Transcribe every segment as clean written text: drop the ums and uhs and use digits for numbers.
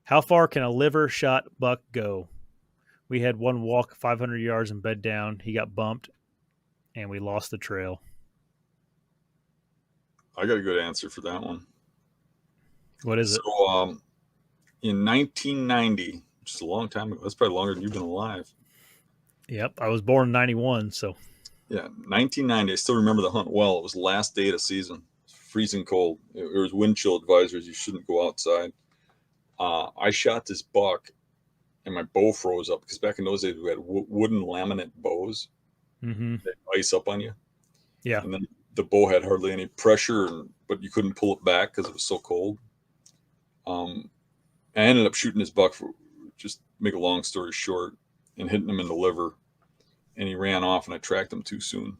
How far can a liver shot buck go? We had one walk 500 yards and bed down. He got bumped, and we lost the trail. I got a good answer for that one. What is So, it? in 1990, which is a long time ago, that's probably longer than you've been alive. Yep, I was born in '91, so Yeah, 1990. I still remember the hunt well. It was the last day of the season. It was freezing cold. There was wind chill advisories. You shouldn't go outside. I shot this buck, and my bow froze up because back in those days we had wooden laminate bows that ice up on you, yeah, and then the bow had hardly any pressure, but you couldn't pull it back because it was so cold. Um, I ended up shooting this buck for just make a long story short, and hitting him in the liver, and he ran off, and I tracked him too soon.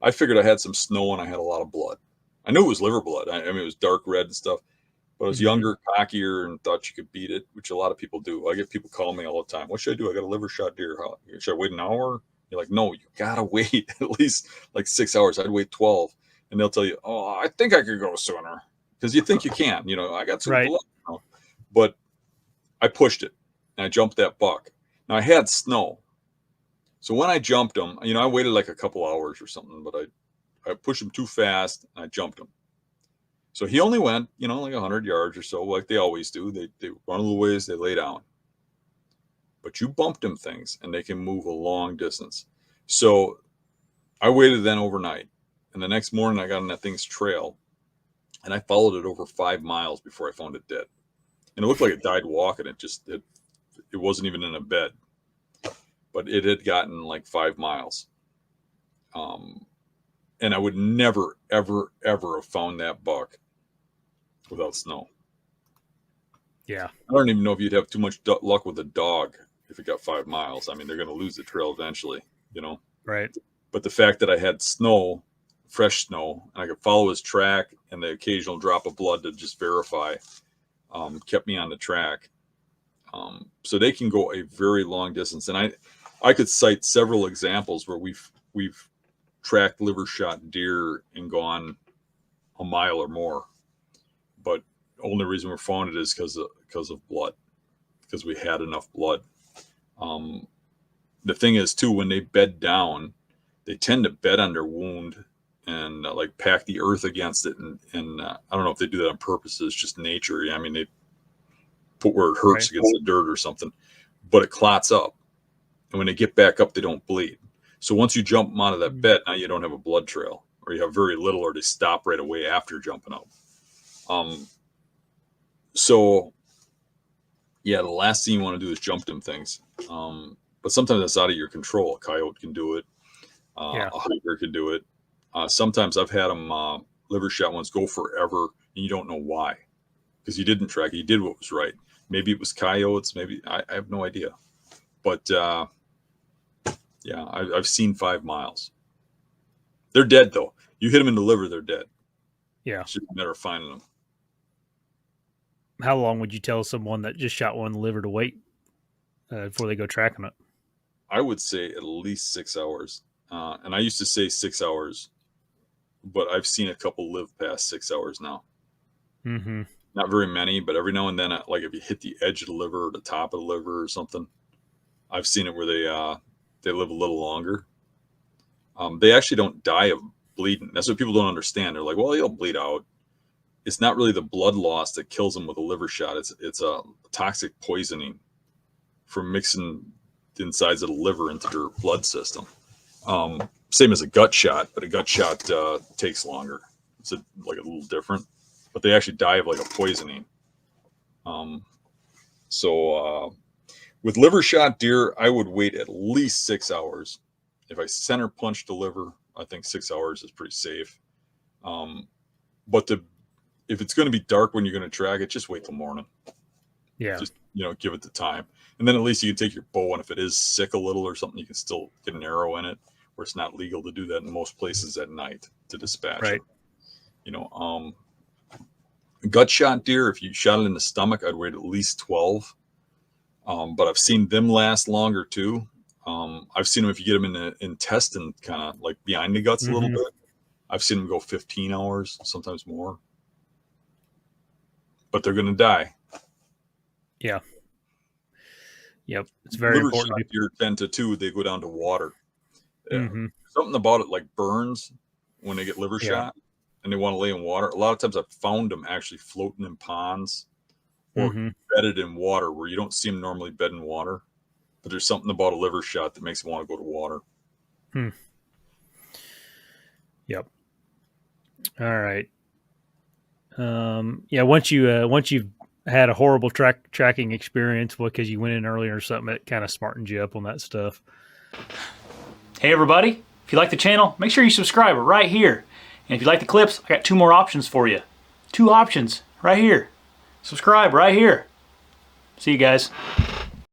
I figured I had some snow and I had a lot of blood. I knew it was liver blood. I mean, it was dark red and stuff. But I was younger, cockier, and thought you could beat it, which a lot of people do. I get people calling me all the time. What should I do? I got a liver shot deer. Should I wait an hour? You're like, no, you gotta wait at least like 6 hours. I'd wait 12, and they'll tell you, oh, I think I could go sooner because you think you can. I got some right. blood, but I pushed it and I jumped that buck. Now I had snow, so when I jumped him, I waited like a couple hours or something, but I pushed him too fast and I jumped him. So he only went, like 100 yards or so, like they always do. They run a little ways, they lay down. But you bump them things, and they can move a long distance. So I waited then overnight, and the next morning I got on that thing's trail, and I followed it over 5 miles before I found it dead. And it looked like it died walking. It wasn't even in a bed, but it had gotten like 5 miles. And I would never, ever, ever have found that buck without snow. Yeah. I don't even know if you'd have too much luck with a dog if it got 5 miles. I mean, they're going to lose the trail eventually, Right. But the fact that I had snow, fresh snow, and I could follow his track and the occasional drop of blood to just verify kept me on the track. So they can go a very long distance. And I could cite several examples where we've tracked liver shot deer and gone a mile or more. But the only reason we found it is because of blood, because we had enough blood. The thing is too, when they bed down, they tend to bed on their wound and like pack the earth against it. And I don't know if they do that on purpose. It's just nature. I mean, they put where it hurts against the dirt or something, but it clots up. And when they get back up, they don't bleed. So once you jump them out of that bed, now you don't have a blood trail, or you have very little, or they stop right away after jumping out. So yeah, the last thing you want to do is jump them things. But sometimes that's out of your control. A coyote can do it. A hiker can do it. Sometimes I've had them liver shot ones go forever, and you don't know why, because you didn't track it. You did what was right. Maybe it was coyotes. Maybe I have no idea. But yeah, I've seen 5 miles. They're dead though. You hit them in the liver, they're dead. Yeah. It's just a matter of finding them. How long would you tell someone that just shot one in the liver to wait before they go tracking it? I would say at least 6 hours. And I used to say 6 hours, but I've seen a couple live past 6 hours now. Mm-hmm. Not very many, but every now and then, like if you hit the edge of the liver or the top of the liver or something, I've seen it where they live a little longer. They actually don't die of bleeding. That's what people don't understand. They're like, well, he'll bleed out. It's not really the blood loss that kills them with a liver shot. It's a toxic poisoning from mixing the insides of the liver into their blood system. Same as a gut shot, but a gut shot takes longer. It's like a little different, but they actually die of like a poisoning. So with liver shot deer, I would wait at least 6 hours. If I center punch the liver, I think 6 hours is pretty safe. But if it's going to be dark when you're going to track it, just wait till morning. Yeah. Just, give it the time. And then at least you can take your bow, and if it is sick a little or something, you can still get an arrow in it, where it's not legal to do that in most places at night to dispatch right. it. Gut shot deer, if you shot it in the stomach, I'd wait at least 12. But I've seen them last longer too. I've seen them if you get them in the intestine, kind of like behind the guts a little bit. I've seen them go 15 hours, sometimes more. But they're going to die. Yeah. Yep. It's very Liver important shot to be. deer tend to too. They go down to water. Yeah. Mm-hmm. Something about it like burns when they get liver Yeah. shot and they want to lay in water. A lot of times I've found them actually floating in ponds or Mm-hmm. bedded in water where you don't see them normally bed in water. But there's something about a liver shot that makes them want to go to water. Hmm. Yep. All right. Yeah. Once you've had a horrible tracking experience, because you went in earlier or something, it kind of smartens you up on that stuff. Hey everybody, if you like the channel, make sure you subscribe right here. And if you like the clips, I got 2 more options for you. 2 options right here. Subscribe right here. See you guys.